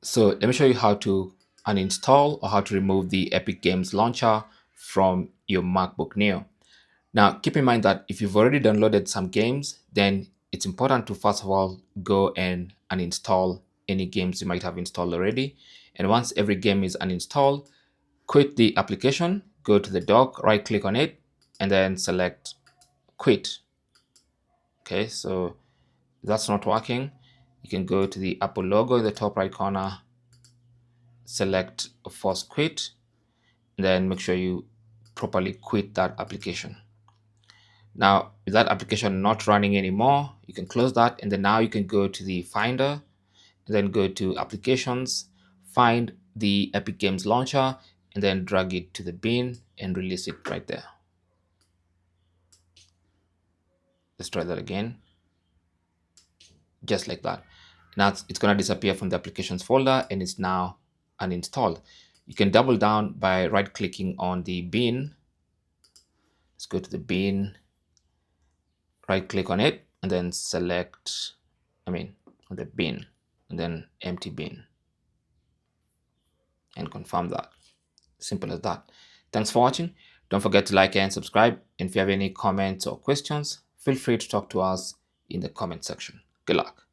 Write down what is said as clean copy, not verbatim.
So let me show you how to uninstall or how to remove the Epic Games launcher from your MacBook Neo. Now, keep in mind that if you've already downloaded some games, then it's important to first of all go and uninstall any games you might have installed already. And once every game is uninstalled, quit the application, go to the dock, right click on it, and then select quit. Okay, so if that's not working, you can go to the Apple logo in the top right corner, select force quit, and then make sure you properly quit that application. Now, with that application not running anymore, you can close that, and then now you can go to the Finder, and then go to Applications, find the Epic Games Launcher, and then drag it to the bin and release it right there. Let's try that again. Just like that. Now it's going to disappear from the Applications folder, and it's now uninstalled. You can double down by right-clicking on the bin. Let's go to the bin, right-click on it, and then select, on the bin, and then empty bin, and confirm that. Simple as that. Thanks for watching. Don't forget to like and subscribe. And if you have any comments or questions, feel free to talk to us in the comment section. Good luck.